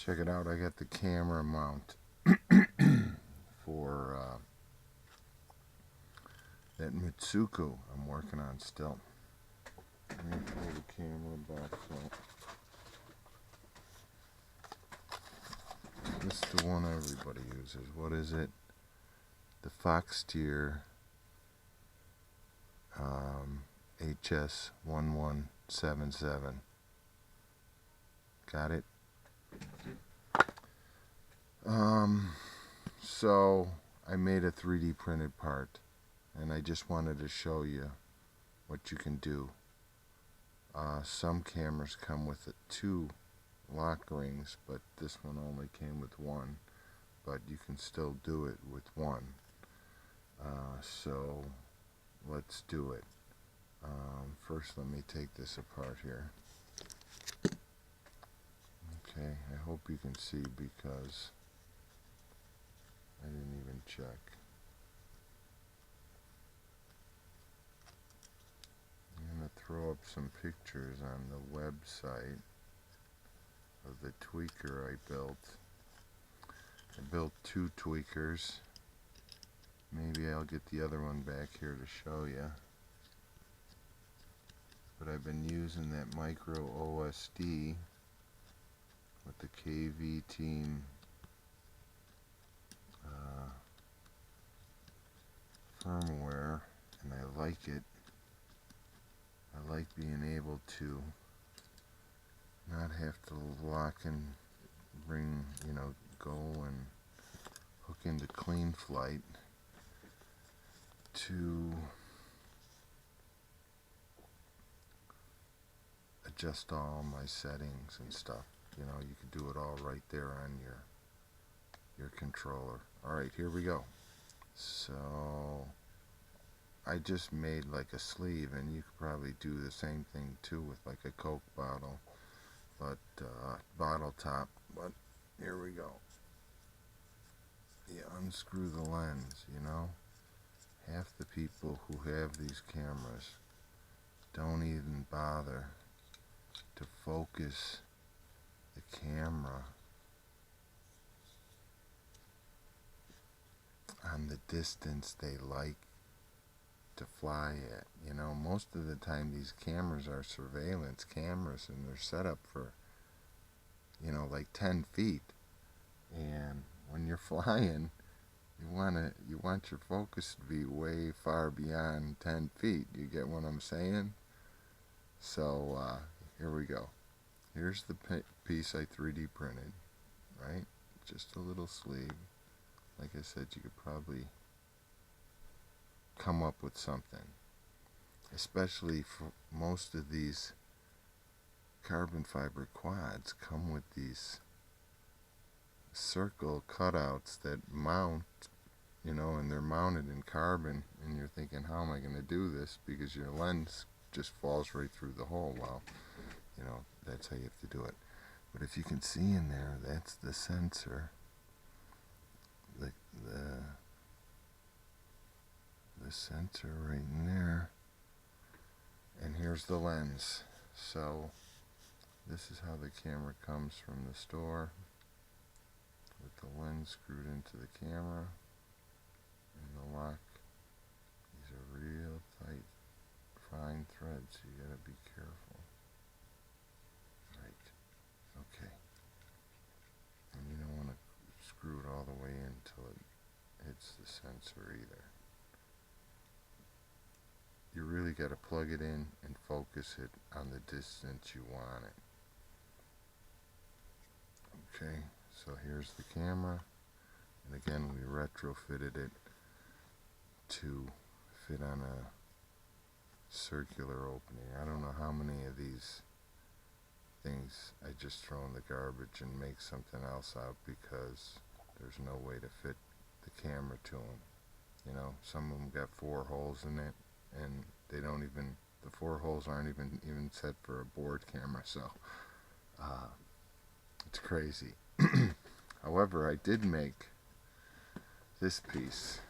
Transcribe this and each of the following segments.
Check it out, I got the camera mount for that Mitsuku I'm working on still. Let me pull the camera box out. This is the one everybody uses. What is it? The Foxtier HS1177. Got it? So I made a 3D printed part, and I just wanted to show you what you can do. Some cameras come with 2 lock rings, but this one only came with 1, but you can still do it with 1. So let's do it. First let me take this apart here. Okay, I hope you can see because I didn't even check. I'm going to throw up some pictures on the website of the tweaker I built. I built 2 tweakers. Maybe I'll get the other one back here to show you. But I've been using that micro OSD with the KV team firmware, and I like it. I like being able to not have to lock and bring, go and hook into clean flight to adjust all my settings and stuff. You can do it all right there on your controller. Alright, here we go. So I just made like a sleeve, and you could probably do the same thing too with like a Coke bottle, but bottle top. But here we go. You unscrew the lens. Half the people who have these cameras don't even bother to focus the camera on the distance they like to fly at. Most of the time these cameras are surveillance cameras, and they're set up for like 10 feet, and when you're flying you want your focus to be way far beyond 10 feet. You get what I'm saying? So here we go. Here's the piece I 3D printed, right? Just a little sleeve. Like I said, you could probably come up with something. Especially for most of these carbon fiber quads come with these circle cutouts that mount, and they're mounted in carbon, and you're thinking, how am I going to do this? Because your lens just falls right through the hole. Well, that's how you have to do it. But if you can see in there, that's the sensor. The sensor right in there, and here's the lens. So this is how the camera comes from the store, with the lens screwed into the camera and the lock. These are real tight, fine threads, so you gotta be careful. Right, okay. And you don't want to screw it all the way in until it hits the sensor either. You really got to plug it in and focus it on the distance you want it. Okay, so here's the camera, and again we retrofitted it to fit on a circular opening. I don't know how many of these things I just throw in the garbage and make something else out because there's no way to fit the camera to them. Some of them got 4 holes in it, and they don't even, the 4 holes aren't even set for a board camera, so it's crazy. However, I did make this piece,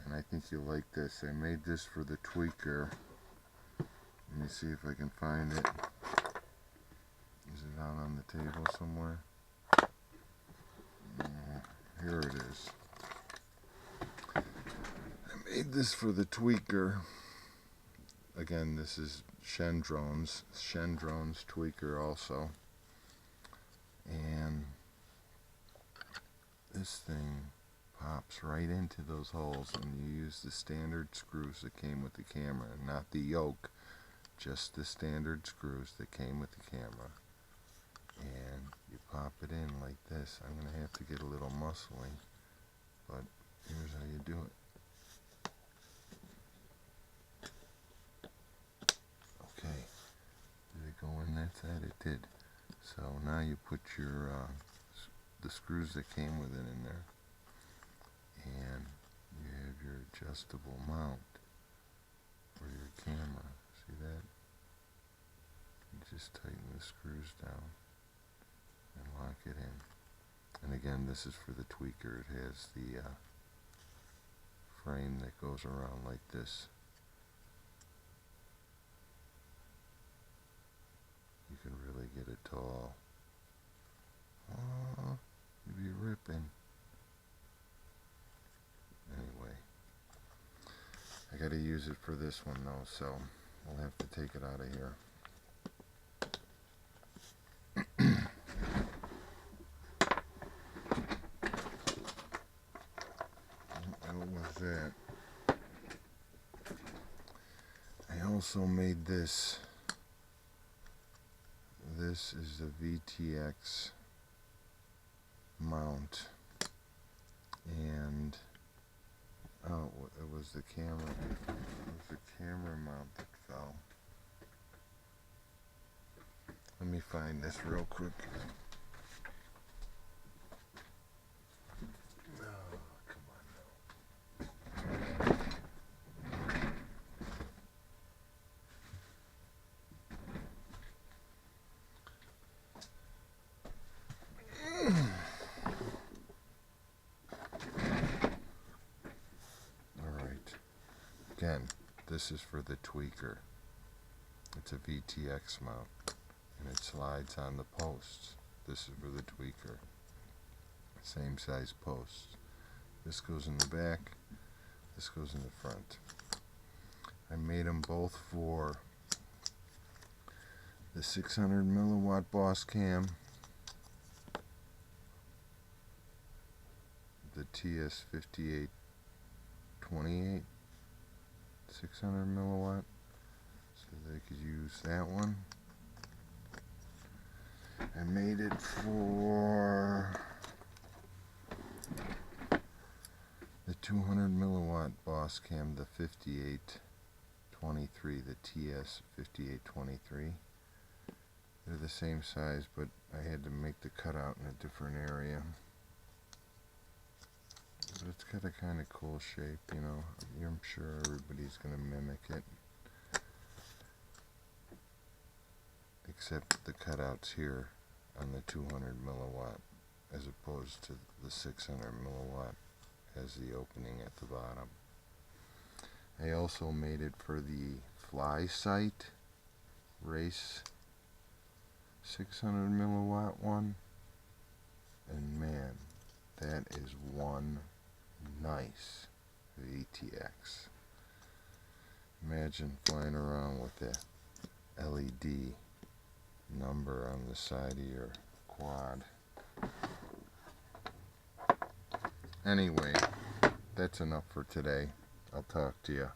and I think you'll like this. I made this for the tweaker. Let me see if I can find it. Is it out on the table somewhere? here it is. I made this for the tweaker. Again, this is Shen drones tweaker also. And this thing pops right into those holes, and you use the standard screws that came with the camera, not the yoke, just the standard screws that came with the camera. And you pop it in like this. I'm going to have to get a little muscly, but here's how you do it. Okay, did it go in that side? It did. So now you put your the screws that came with it in there, and you have your adjustable mount for your camera. See that? You just tighten the screws down and lock it in. And again, this is for the tweaker. It has the frame that goes around like this. You can really get it tall. Oh, you'd be ripping. Anyway, I gotta use it for this one though, so we'll have to take it out of here. What was that? I also made this. This is the VTX mount, and oh, it was the camera. It was the camera mount that fell. Let me find this real quick. Oh, come on now. Again, this is for the tweaker. It's a VTX mount, and it slides on the posts. This is for the tweaker. Same size posts. This goes in the back, this goes in the front. I made them both for the 600 milliwatt Boss Cam, the TS5828 600 milliwatt, so they could use that one. I made it for the 200 milliwatt Boss Cam, the 5823, the TS5823. They're the same size, but I had to make the cutout in a different area. But it's got a kind of cool shape, you know. I'm sure everybody's going to mimic it. Except the cutouts here on the 200 milliwatt as opposed to the 600 milliwatt as the opening at the bottom. I also made it for the Fly Sight Race 600 milliwatt one. And man, that is one nice VTX. Imagine flying around with the LED number on the side of your quad. Anyway, that's enough for today. I'll talk to you.